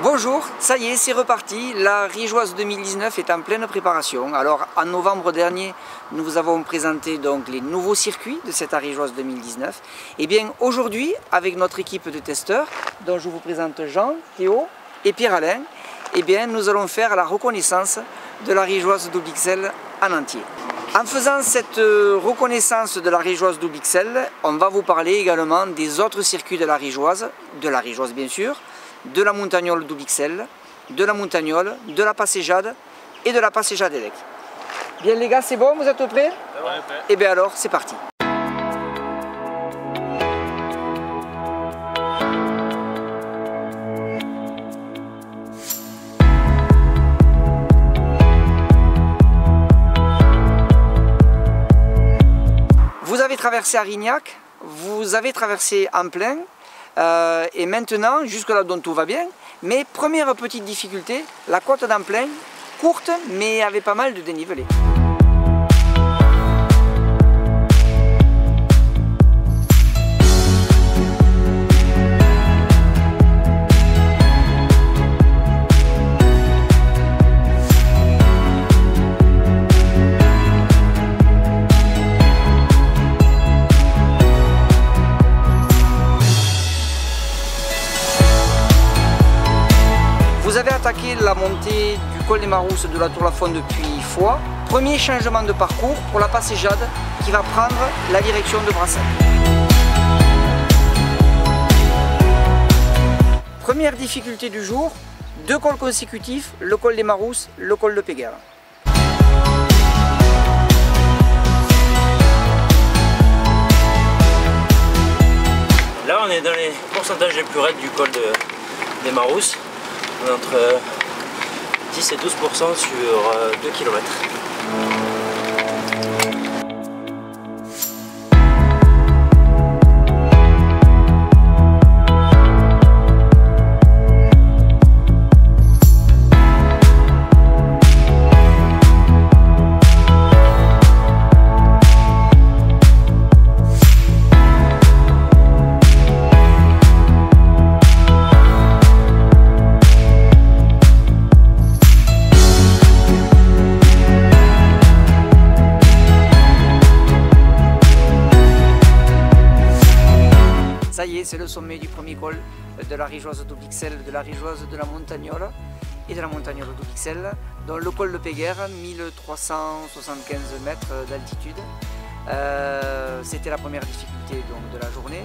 Bonjour, ça y est, c'est reparti. La Rigeoise 2019 est en pleine préparation. Alors, en novembre dernier, nous vous avons présenté donc les nouveaux circuits de cette Rigeoise 2019. Et bien, aujourd'hui, avec notre équipe de testeurs, dont je vous présente Jean, Théo et Pierre-Alain, eh bien, nous allons faire la reconnaissance de la Rigeoise XXL en entier. En faisant cette reconnaissance de la Rigeoise XXL, on va vous parler également des autres circuits de la Rigeoise bien sûr, de la Montagnole XXL, de la Montagnole, de la Passéjade et de la Passéjade Elec. Bien les gars, c'est bon, vous êtes prêts? Ouais. Et bien alors, c'est parti. Vous avez traversé Arignac, vous avez traversé Amplain, et maintenant, jusque là donc tout va bien, mais première petite difficulté, la côte d'Amplain, courte mais avait pas mal de dénivelé. Vous avez attaqué la montée du col des Marousses de la Tour-Lafond depuis Foix. Premier changement de parcours pour la Passéjade qui va prendre la direction de Brassac. Première difficulté du jour, deux cols consécutifs, le col des Marousses, le col de Péguerre. Là on est dans les pourcentages les plus raides du col des Marousses. On est entre 10 et 12% sur 2 km. Ça y est, c'est le sommet du premier col de la Rigeoise XXL, de la Rigeoise de la Montagnole et de la Montagnole XXL, dans le col de Péguerre, 1375 mètres d'altitude. C'était la première difficulté donc, de la journée.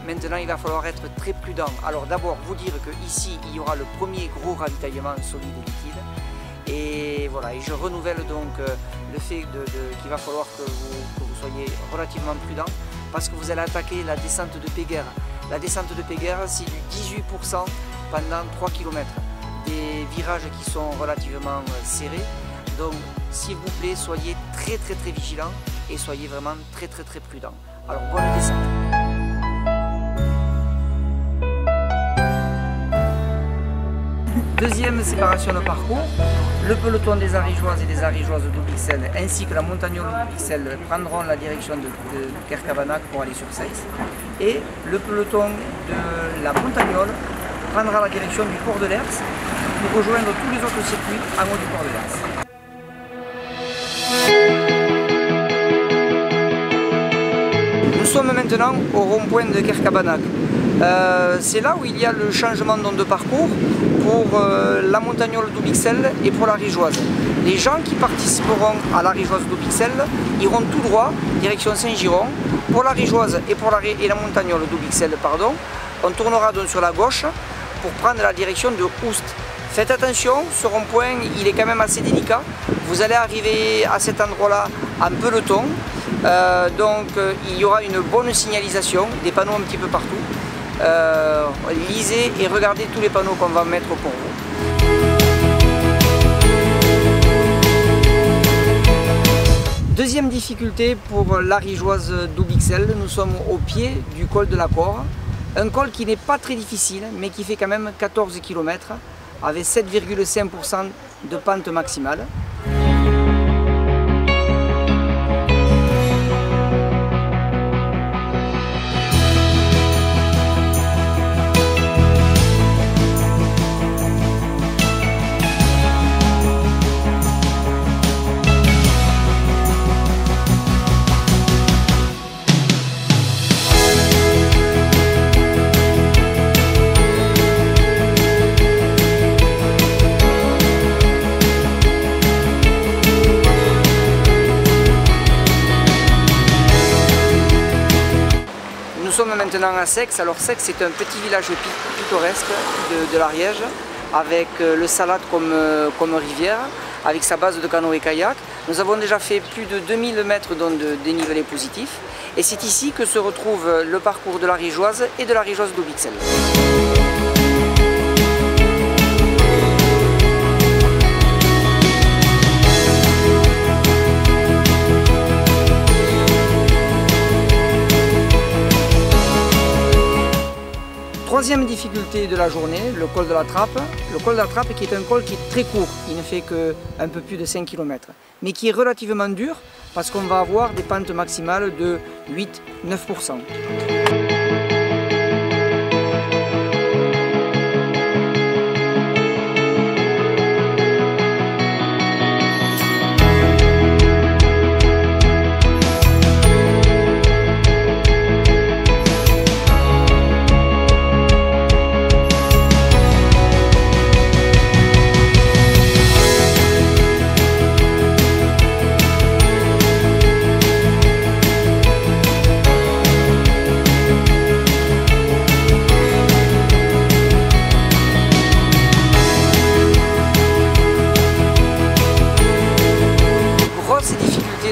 Maintenant, il va falloir être très prudent. Alors d'abord, vous dire qu'ici, il y aura le premier gros ravitaillement solide et liquide. Et voilà, et je renouvelle donc le fait qu'il va falloir que vous soyez relativement prudent parce que vous allez attaquer la descente de Péguerre. La descente de Péguerre, c'est du 18% pendant 3 km. Des virages qui sont relativement serrés. Donc, s'il vous plaît, soyez très vigilants et soyez vraiment très prudents. Alors, bonne descente. Deuxième séparation de parcours, le peloton des Arigeoises et des Arigeoises XXL ainsi que la Montagnole XXL prendront la direction de Kercabanac pour aller sur Seyss et le peloton de la Montagnole prendra la direction du port de Lers pour rejoindre tous les autres circuits en haut du port de Lers. Nous sommes maintenant au rond-point de Kercabanac. C'est là où il y a le changement de parcours pour la Montagnole XXL et pour la Rigeoise. Les gens qui participeront à la Rigeoise XXL iront tout droit, direction Saint-Giron. Pour la Rigeoise et la Montagnole XXL, pardon, on tournera donc sur la gauche pour prendre la direction de Oust. Faites attention, ce rond-point il est quand même assez délicat. Vous allez arriver à cet endroit-là en peloton, donc il y aura une bonne signalisation, des panneaux un petit peu partout. Lisez et regardez tous les panneaux qu'on va mettre pour vous. Deuxième difficulté pour la Rigeoise XXL, nous sommes au pied du col de la Cor. Un col qui n'est pas très difficile mais qui fait quand même 14 km avec 7,5% de pente maximale. maintenant à Seix. Alors Seix, c'est un petit village pittoresque de l'Ariège, avec le Salade comme rivière, avec sa base de canoë-kayak. Nous avons déjà fait plus de 2000 mètres de dénivelé positif. Et c'est ici que se retrouve le parcours de la Rigeoise et de la Rigeoise d'Aubixelles. Troisième difficulté de la journée, le col de la Trappe. Le col de la Trappe qui est un col qui est très court, il ne fait qu'un peu plus de 5 km, mais qui est relativement dur parce qu'on va avoir des pentes maximales de 8-9%.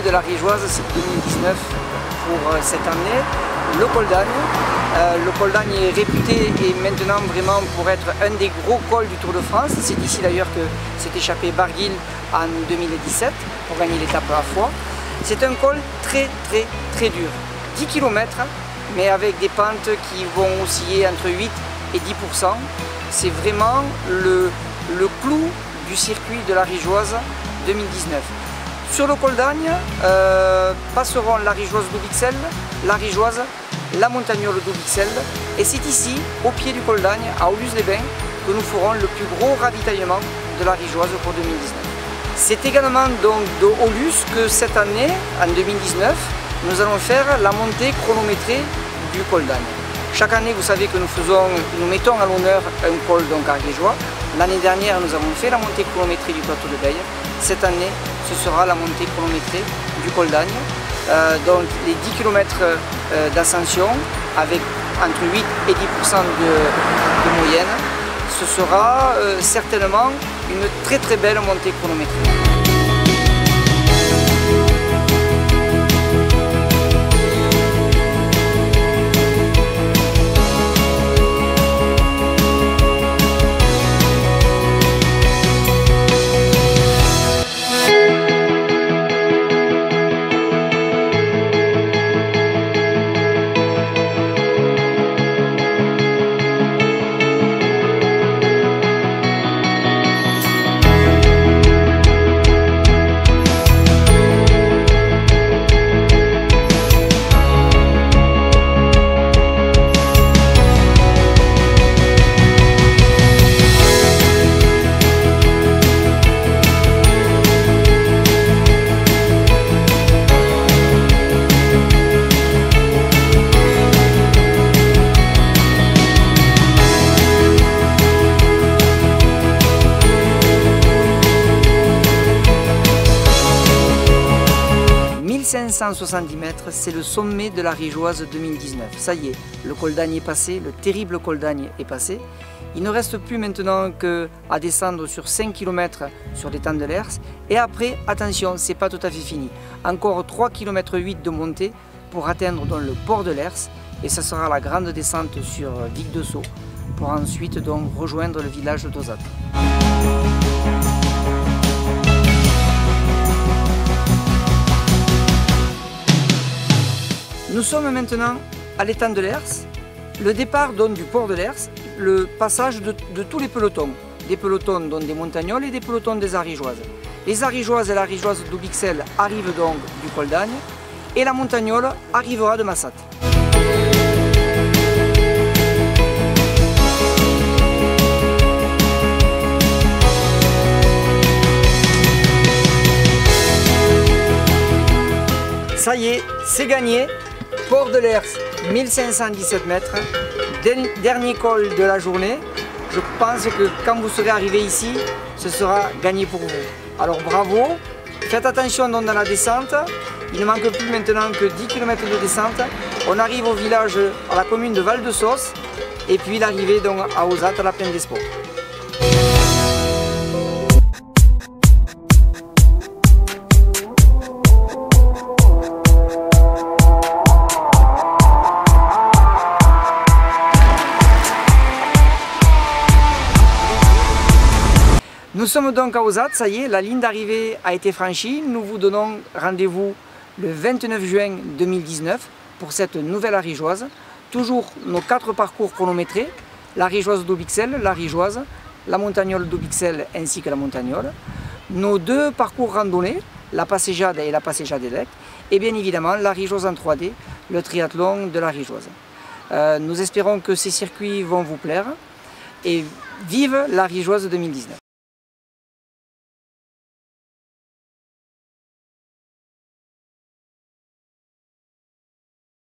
De la Rigeoise, c'est 2019 pour cette année. Le col d'Agne. Le col d'Agne est réputé et maintenant vraiment pour être un des gros cols du Tour de France. C'est ici d'ailleurs que s'est échappé Barguil en 2017 pour gagner l'étape à la fois. C'est un col très très dur. 10 km, mais avec des pentes qui vont osciller entre 8 et 10%. C'est vraiment le clou du circuit de la Rigeoise 2019. Sur le col d'Agne, passeront la Rigeoise d'Aubixelles, la Rigeoise, la Montagnole d'Aubixelles. Et c'est ici, au pied du col d'Agne, à Aulus-les-Bains, que nous ferons le plus gros ravitaillement de la Rigeoise pour 2019. C'est également donc de Aulus que cette année, en 2019, nous allons faire la montée chronométrée du col d'Agne. Chaque année, vous savez que nous mettons à l'honneur un col donc ariégeois. L'année dernière, nous avons fait la montée chronométrée du plateau de Beille. Cette année, ce sera la montée chronométrée du col d'Agne. Donc les 10 km d'ascension avec entre 8 et 10% de moyenne. Ce sera certainement une très belle montée chronométrée. « 1570 mètres, c'est le sommet de la Rigeoise 2019. Ça y est, le col d'Agne est passé, le terrible col d'Agne est passé. Il ne reste plus maintenant qu'à descendre sur 5 km sur des temps de l'Hers. Et après, attention, c'est pas tout à fait fini. Encore 3,8 km de montée pour atteindre donc le port de l'Hers. Et ça sera la grande descente sur Vic-de-Sceaux pour ensuite donc rejoindre le village d'Auzat. Nous sommes maintenant à l'étang de l'Hers. Le départ donne du port de l'Hers, le passage de tous les pelotons. Des pelotons dont des montagnoles et des pelotons des arigeoises. Les arigeoises et la rigeoise d'Aubixelles arrivent donc du col d'Agne et la montagnole arrivera de Massat. Ça y est, c'est gagné. Port de l'Hers, 1517 mètres. Dernier col de la journée. Je pense que quand vous serez arrivé ici, ce sera gagné pour vous. Alors bravo, Faites attention donc dans la descente, il ne manque plus maintenant que 10 km de descente. On arrive au village, à la commune de Val-de-Sauce, et puis l'arrivée donc à Ozat, à la plaine des Sports. Nous sommes donc à Ozat, ça y est, la ligne d'arrivée a été franchie. Nous vous donnons rendez-vous le 29 juin 2019 pour cette nouvelle Arigeoise. Toujours nos 4 parcours chronométrés, la Rigeoise d'Aubixelles, la Rigeoise, la Montagnole d'Aubixelles ainsi que la Montagnole. Nos 2 parcours randonnées, la Passéjade et la Passéjade Élect. Et bien évidemment la Rigeoise en 3D, le triathlon de la Rigeoise. Nous espérons que ces circuits vont vous plaire et vive la Rigeoise 2019.